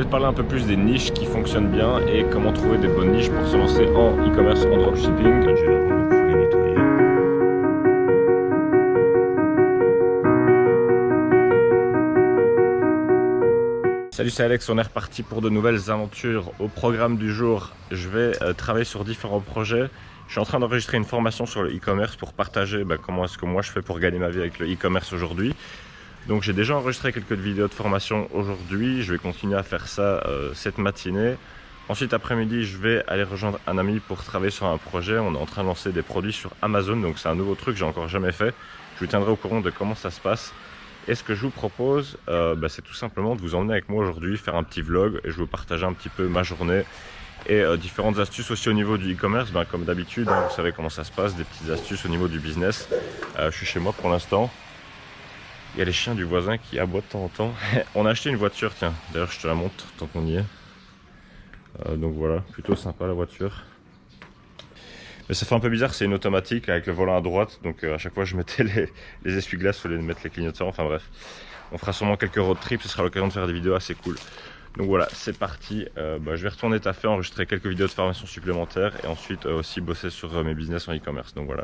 Je vais te parler un peu plus des niches qui fonctionnent bien et comment trouver des bonnes niches pour se lancer en e-commerce, en dropshipping. Je vais la rendre, donc faut les nettoyer. Salut, c'est Alex, on est reparti pour de nouvelles aventures. Au programme du jour, je vais travailler sur différents projets. Je suis en train d'enregistrer une formation sur le e-commerce pour partager comment est-ce que moi je fais pour gagner ma vie avec le e-commerce aujourd'hui. Donc j'ai déjà enregistré quelques vidéos de formation aujourd'hui, je vais continuer à faire ça cette matinée. Ensuite après-midi, je vais aller rejoindre un ami pour travailler sur un projet. On est en train de lancer des produits sur Amazon, donc c'est un nouveau truc que j'ai encore jamais fait. Je vous tiendrai au courant de comment ça se passe. Et ce que je vous propose, c'est tout simplement de vous emmener avec moi aujourd'hui, faire un petit vlog et je vais vous partager un petit peu ma journée et différentes astuces aussi au niveau du e-commerce. Comme d'habitude, hein, vous savez comment ça se passe, des petites astuces au niveau du business. Je suis chez moi pour l'instant. Il y a les chiens du voisin qui aboient de temps en temps. On a acheté une voiture, tiens, d'ailleurs je te la montre tant qu'on y est. Donc voilà, plutôt sympa la voiture. Mais ça fait un peu bizarre, c'est une automatique avec le volant à droite. Donc à chaque fois je mettais les essuie-glaces au lieu de mettre les clignotants. Enfin bref, on fera sûrement quelques road trips, ce sera l'occasion de faire des vidéos assez cool. Donc voilà, c'est parti. Je vais retourner taffer, enregistrer quelques vidéos de formation supplémentaires et ensuite aussi bosser sur mes business en e-commerce. Donc voilà.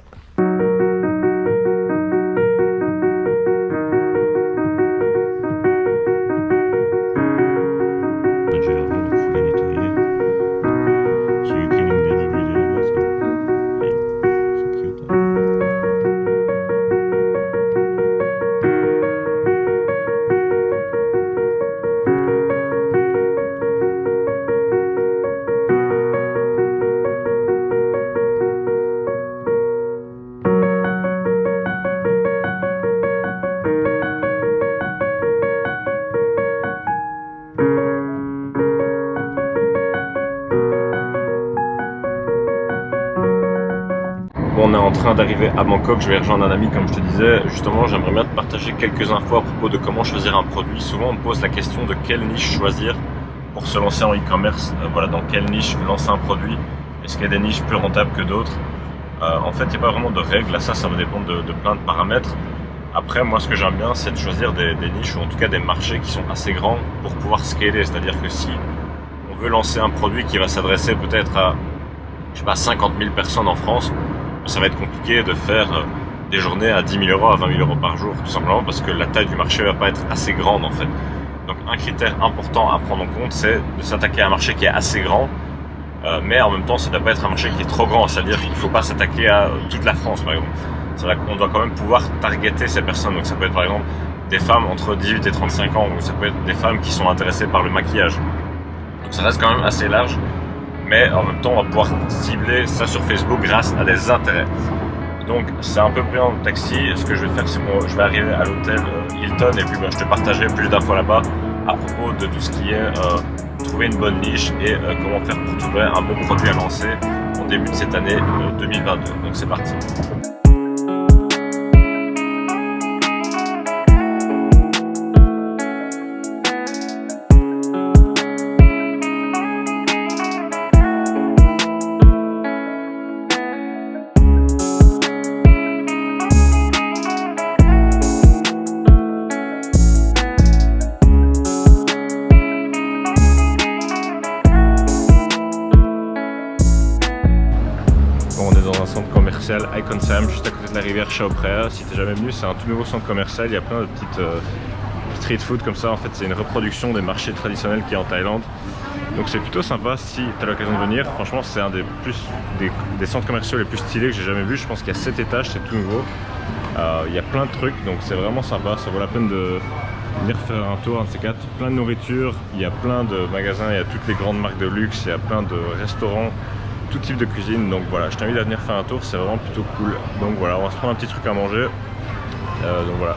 On est en train d'arriver à Bangkok, je vais rejoindre un ami comme je te disais. Justement, j'aimerais bien te partager quelques infos à propos de comment choisir un produit. Souvent on me pose la question de quelle niche choisir pour se lancer en e-commerce. Voilà, dans quelle niche lancer un produit. Est-ce qu'il y a des niches plus rentables que d'autres? En fait, il n'y a pas vraiment de règles, ça va dépendre de plein de paramètres. Après, moi ce que j'aime bien, c'est de choisir des niches ou en tout cas des marchés qui sont assez grands pour pouvoir scaler. C'est-à-dire que si on veut lancer un produit qui va s'adresser peut-être à, je sais pas, 50 000 personnes en France, ça va être compliqué de faire des journées à 10 000 €, à 20 000 € par jour, tout simplement parce que la taille du marché va pas être assez grande en fait. Donc un critère important à prendre en compte, c'est de s'attaquer à un marché qui est assez grand, mais en même temps ça ne doit pas être un marché qui est trop grand, c'est-à-dire qu'il ne faut pas s'attaquer à toute la France par exemple. C'est-à-dire qu'on doit quand même pouvoir targeter ces personnes, donc ça peut être par exemple des femmes entre 18 et 35 ans, ou ça peut être des femmes qui sont intéressées par le maquillage. Donc ça reste quand même assez large. Mais en même temps on va pouvoir cibler ça sur Facebook grâce à des intérêts. Donc c'est un peu plus en taxi. Ce que je vais faire, c'est que je vais arriver à l'hôtel Hilton et puis je te partagerai plus d'infos là-bas à propos de tout ce qui est trouver une bonne niche et comment faire pour trouver un bon produit à lancer en début de cette année 2022. Donc c'est parti. Icon Sam, juste à côté de la rivière Chao Phraya. Si t'es jamais venu, c'est un tout nouveau centre commercial. Il y a plein de petites street food comme ça. En fait, c'est une reproduction des marchés traditionnels qu'il y a en Thaïlande. Donc c'est plutôt sympa si tu as l'occasion de venir. Franchement, c'est un des centres commerciaux les plus stylés que j'ai jamais vu. Je pense qu'il y a 7 étages, c'est tout nouveau. Il y a plein de trucs, donc c'est vraiment sympa. Ça vaut la peine de venir faire un tour, un de ces quatre. Plein de nourriture, il y a plein de magasins, il y a toutes les grandes marques de luxe, il y a plein de restaurants. Tout type de cuisine, donc voilà, je t'invite à venir faire un tour, c'est vraiment plutôt cool. Donc voilà, on va se prendre un petit truc à manger. Donc voilà.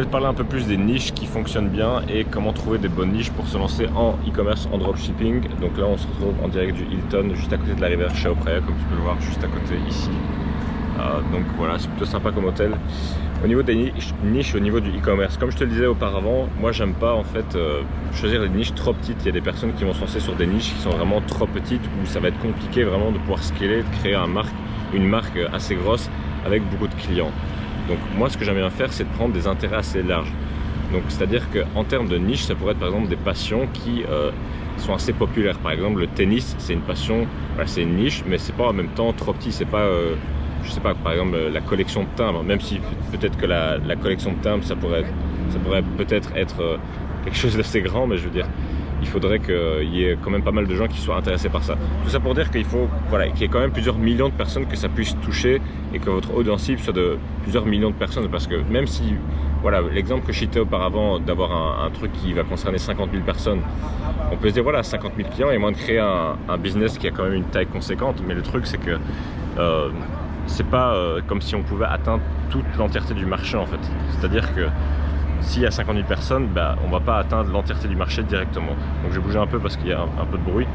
vais te parler un peu plus des niches qui fonctionnent bien et comment trouver des bonnes niches pour se lancer en e-commerce, en dropshipping. Donc là on se retrouve en direct du Hilton, juste à côté de la rivière Chao-Phraya, comme tu peux le voir juste à côté ici. Donc voilà, c'est plutôt sympa comme hôtel. Au niveau des niches, au niveau du e-commerce, comme je te le disais auparavant, moi j'aime pas en fait choisir des niches trop petites. Il y a des personnes qui vont se lancer sur des niches qui sont vraiment trop petites, où ça va être compliqué vraiment de pouvoir scaler, de créer une marque assez grosse avec beaucoup de clients. Donc moi ce que j'aime bien faire, c'est de prendre des intérêts assez larges. Donc c'est-à-dire qu'en termes de niche, ça pourrait être par exemple des passions qui sont assez populaires. Par exemple le tennis, c'est une passion, voilà, c'est une niche, mais c'est pas en même temps trop petit. C'est pas je sais pas, par exemple la collection de timbres, même si peut-être que la collection de timbres ça pourrait peut-être être quelque chose d'assez grand, mais je veux dire il faudrait qu'il y ait quand même pas mal de gens qui soient intéressés par ça. Tout ça pour dire qu'il faut qu'il y ait quand même plusieurs millions de personnes que ça puisse toucher et que votre audience cible soit de plusieurs millions de personnes, parce que même si voilà, l'exemple que je citais auparavant d'avoir un truc qui va concerner 50 000 personnes, on peut se dire voilà, 50 000 clients et moins de créer un business qui a quand même une taille conséquente, mais le truc c'est que c'est pas comme si on pouvait atteindre toute l'entièreté du marché en fait. C'est-à-dire que s'il y a 50 000 personnes, on va pas atteindre l'entièreté du marché directement. Donc je vais bouger un peu parce qu'il y a un peu de bruit.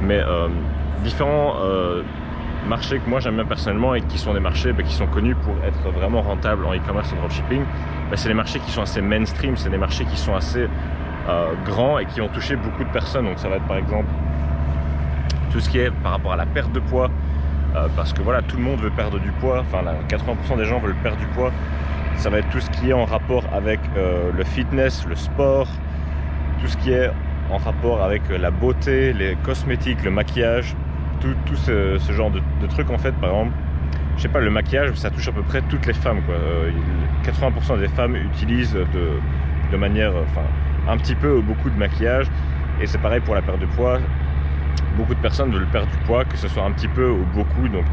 Mais différents marchés que moi j'aime bien personnellement et qui sont des marchés qui sont connus pour être vraiment rentables en e-commerce et en dropshipping, c'est les marchés qui sont assez mainstream, c'est des marchés qui sont assez grands et qui ont touché beaucoup de personnes. Donc ça va être par exemple tout ce qui est par rapport à la perte de poids, parce que voilà, tout le monde veut perdre du poids, enfin 80% des gens veulent perdre du poids. Ça va être tout ce qui est en rapport avec le fitness, le sport, tout ce qui est en rapport avec la beauté, les cosmétiques, le maquillage, tout ce genre de trucs en fait. Par exemple, je sais pas, le maquillage, ça touche à peu près toutes les femmes, quoi. 80% des femmes utilisent de manière, un petit peu ou beaucoup de maquillage, et c'est pareil pour la perte de poids. Beaucoup de personnes veulent perdre du poids, que ce soit un petit peu ou beaucoup, donc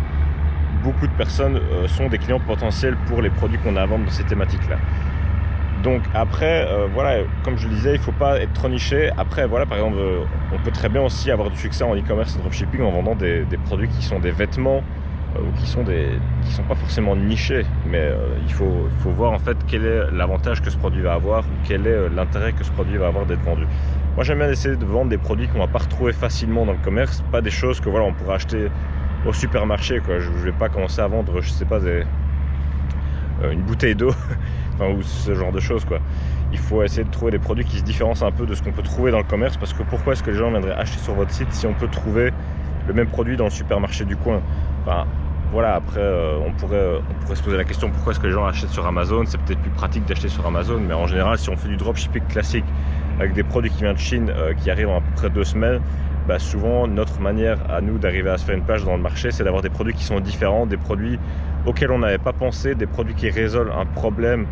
beaucoup de personnes sont des clients potentiels pour les produits qu'on a à vendre dans ces thématiques-là. Donc après, voilà, comme je le disais, il ne faut pas être trop niché. Après, voilà, par exemple, on peut très bien aussi avoir du succès en e-commerce et dropshipping en vendant des produits qui sont des vêtements ou qui sont pas forcément nichés. Mais il faut voir en fait quel est l'avantage que ce produit va avoir, ou quel est l'intérêt que ce produit va avoir d'être vendu. Moi, j'aime bien essayer de vendre des produits qu'on ne va pas retrouver facilement dans le commerce, pas des choses que voilà, on pourrait acheter au supermarché, quoi. Je vais pas commencer à vendre, je sais pas, une bouteille d'eau ou ce genre de choses, quoi. Il faut essayer de trouver des produits qui se différencient un peu de ce qu'on peut trouver dans le commerce, parce que pourquoi est-ce que les gens viendraient acheter sur votre site si on peut trouver le même produit dans le supermarché du coin? Voilà, après on pourrait se poser la question pourquoi est-ce que les gens achètent sur Amazon. C'est peut-être plus pratique d'acheter sur Amazon, mais en général si on fait du dropshipping classique avec des produits qui viennent de Chine qui arrivent en à peu près 2 semaines, souvent notre manière à nous d'arriver à se faire une place dans le marché, c'est d'avoir des produits qui sont différents, des produits auxquels on n'avait pas pensé, des produits qui résolvent un problème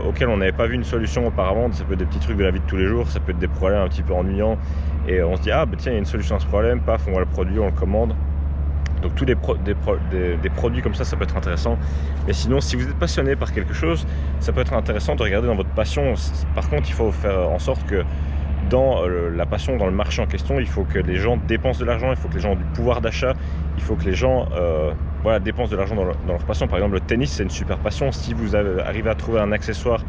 auquel on n'avait pas vu une solution auparavant. Ça peut être des petits trucs de la vie de tous les jours, ça peut être des problèmes un petit peu ennuyants et on se dit tiens, il y a une solution à ce problème, paf, on voit le produit, on le commande. Donc tous des produits comme ça peut être intéressant. Mais sinon, si vous êtes passionné par quelque chose, ça peut être intéressant de regarder dans votre passion. Par contre, il faut faire en sorte que dans la passion, dans le marché en question, il faut que les gens dépensent de l'argent, il faut que les gens aient du pouvoir d'achat, il faut que les gens dépensent de l'argent dans leur passion. Par exemple, le tennis, c'est une super passion. Si vous arrivez à trouver un accessoire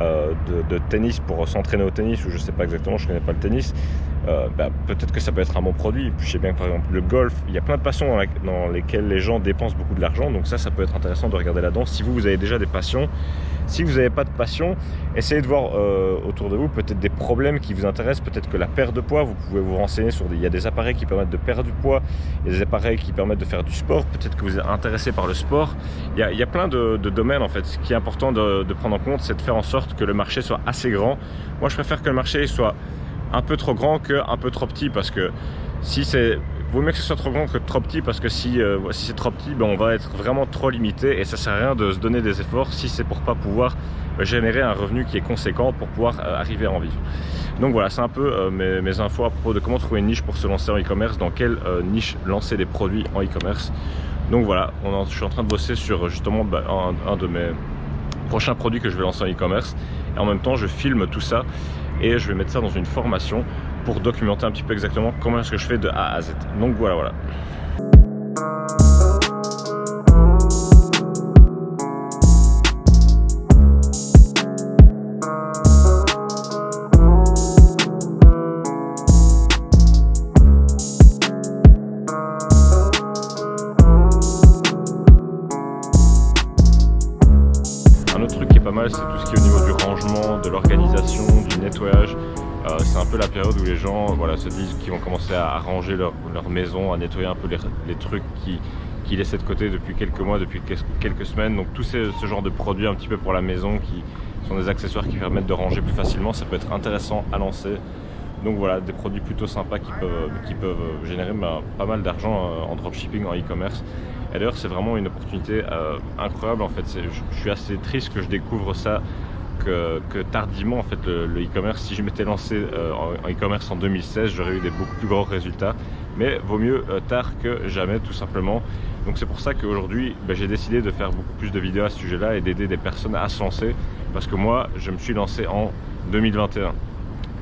de tennis pour s'entraîner au tennis, ou je sais pas exactement, je connais pas le tennis, peut-être que ça peut être un bon produit. Et puis je sais bien que par exemple le golf, il y a plein de passions dans lesquelles les gens dépensent beaucoup de l'argent, donc ça peut être intéressant de regarder là-dedans si vous avez déjà des passions. Si vous n'avez pas de passion, essayez de voir autour de vous peut-être des problèmes qui vous intéressent, peut-être que la perte de poids, vous pouvez vous renseigner il y a des appareils qui permettent de perdre du poids, il y a des appareils qui permettent de faire du sport, peut-être que vous êtes intéressé par le sport. Il y a plein de domaines en fait. Ce qui est important de prendre en compte, c'est de faire en sorte que le marché soit assez grand. Moi je préfère que le marché soit un peu trop grand qu'un peu trop petit, parce que vaut mieux que ce soit trop grand que trop petit, parce que si c'est trop petit, on va être vraiment trop limité et ça sert à rien de se donner des efforts si c'est pour pas pouvoir générer un revenu qui est conséquent pour pouvoir arriver à en vivre. Donc voilà, c'est un peu mes infos à propos de comment trouver une niche pour se lancer en e-commerce, dans quelle niche lancer des produits en e-commerce. Donc voilà, je suis en train de bosser sur justement un de mes prochains produits que je vais lancer en e-commerce, et en même temps je filme tout ça et je vais mettre ça dans une formation pour documenter un petit peu exactement comment est-ce que je fais de A à Z. Donc voilà. truc qui est pas mal, c'est tout ce qui est au niveau du rangement, de l'organisation, du nettoyage. C'est un peu la période où les gens se disent qu'ils vont commencer à ranger leur maison, à nettoyer un peu les trucs qui laissaient de côté depuis quelques mois, depuis quelques semaines. Donc tout ce genre de produits un petit peu pour la maison qui sont des accessoires qui permettent de ranger plus facilement, ça peut être intéressant à lancer. Donc voilà, des produits plutôt sympas qui peuvent générer pas mal d'argent en dropshipping, en e-commerce. Et d'ailleurs c'est vraiment une opportunité incroyable en fait. Je suis assez triste que je découvre ça que tardivement en fait le e-commerce. Si je m'étais lancé en e-commerce en 2016, j'aurais eu des beaucoup plus gros résultats, mais vaut mieux tard que jamais tout simplement. Donc c'est pour ça qu'aujourd'hui j'ai décidé de faire beaucoup plus de vidéos à ce sujet là et d'aider des personnes à se lancer, parce que moi je me suis lancé en 2021.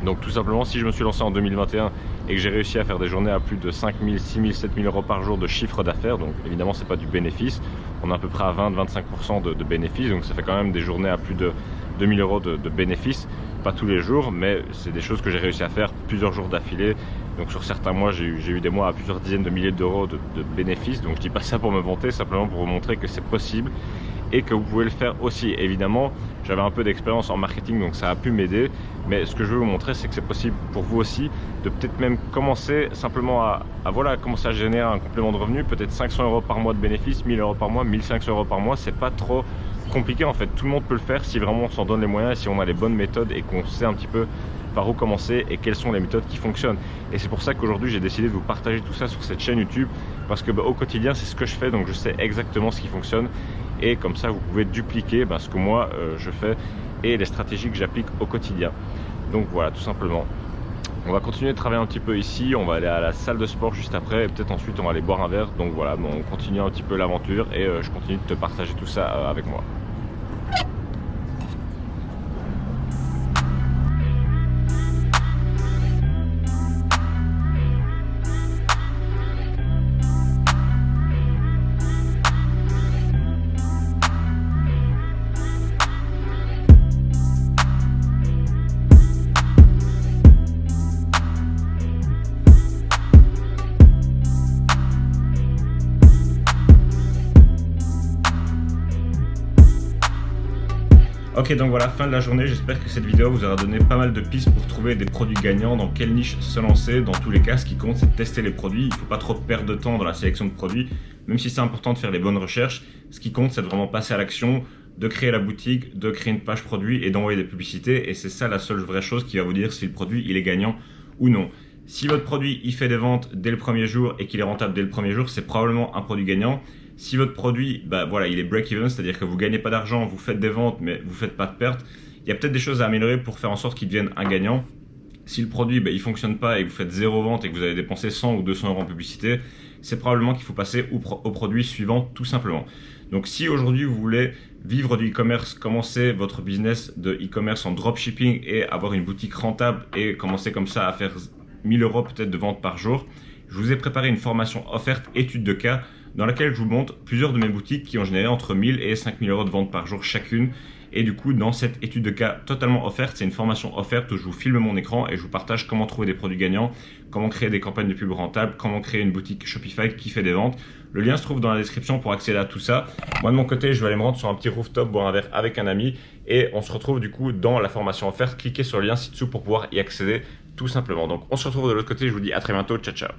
Donc tout simplement, si je me suis lancé en 2021 et que j'ai réussi à faire des journées à plus de 5 000, 6 000, 7 000 euros par jour de chiffre d'affaires, donc évidemment c'est pas du bénéfice, on est à peu près à 20-25% de bénéfices, donc ça fait quand même des journées à plus de 2 000 euros de bénéfices, pas tous les jours, mais c'est des choses que j'ai réussi à faire plusieurs jours d'affilée. Donc sur certains mois, j'ai eu des mois à plusieurs dizaines de milliers d'euros de bénéfices, donc je dis pas ça pour me vanter, simplement pour vous montrer que c'est possible et que vous pouvez le faire aussi. Évidemment, j'avais un peu d'expérience en marketing, donc ça a pu m'aider, mais ce que je veux vous montrer, c'est que c'est possible pour vous aussi de peut-être même commencer simplement à commencer à générer un complément de revenu, peut-être 500 euros par mois de bénéfices, 1000 euros par mois, 1500 euros par mois. C'est pas trop compliqué en fait, tout le monde peut le faire si vraiment on s'en donne les moyens et si on a les bonnes méthodes et qu'on sait un petit peu par où commencer et quelles sont les méthodes qui fonctionnent. Et c'est pour ça qu'aujourd'hui j'ai décidé de vous partager tout ça sur cette chaîne YouTube, parce que au quotidien c'est ce que je fais, donc je sais exactement ce qui fonctionne, et comme ça vous pouvez dupliquer ce que moi je fais et les stratégies que j'applique au quotidien. Donc voilà, tout simplement. On va continuer de travailler un petit peu ici, on va aller à la salle de sport juste après, et peut-être ensuite on va aller boire un verre. Donc voilà, on continue un petit peu l'aventure et je continue de te partager tout ça avec moi. Ok, donc voilà, fin de la journée. J'espère que cette vidéo vous aura donné pas mal de pistes pour trouver des produits gagnants, dans quelle niche se lancer. Dans tous les cas, ce qui compte, c'est de tester les produits. Il ne faut pas trop perdre de temps dans la sélection de produits, même si c'est important de faire les bonnes recherches. Ce qui compte, c'est de vraiment passer à l'action, de créer la boutique, de créer une page produit et d'envoyer des publicités. Et c'est ça la seule vraie chose qui va vous dire si le produit il est gagnant ou non. Si votre produit il fait des ventes dès le premier jour et qu'il est rentable dès le premier jour, c'est probablement un produit gagnant. Si votre produit, il est break-even, c'est-à-dire que vous ne gagnez pas d'argent, vous faites des ventes, mais vous ne faites pas de pertes, il y a peut-être des choses à améliorer pour faire en sorte qu'il devienne un gagnant. Si le produit il ne fonctionne pas et que vous faites zéro vente et que vous avez dépensé 100 ou 200 euros en publicité, c'est probablement qu'il faut passer au produit suivant, tout simplement. Donc si aujourd'hui vous voulez vivre du e-commerce, commencer votre business de e-commerce en dropshipping et avoir une boutique rentable et commencer comme ça à faire 1000 euros peut-être de vente par jour, je vous ai préparé une formation offerte étude de cas dans laquelle je vous montre plusieurs de mes boutiques qui ont généré entre 1000 et 5000 euros de vente par jour chacune. Et du coup, dans cette étude de cas totalement offerte, c'est une formation offerte où je vous filme mon écran et je vous partage comment trouver des produits gagnants, comment créer des campagnes de pub rentables, comment créer une boutique Shopify qui fait des ventes. Le lien se trouve dans la description pour accéder à tout ça. Moi de mon côté, je vais aller me rendre sur un petit rooftop, boire un verre avec un ami et on se retrouve du coup dans la formation offerte. Cliquez sur le lien ci-dessous pour pouvoir y accéder tout simplement. Donc on se retrouve de l'autre côté, je vous dis à très bientôt, ciao ciao.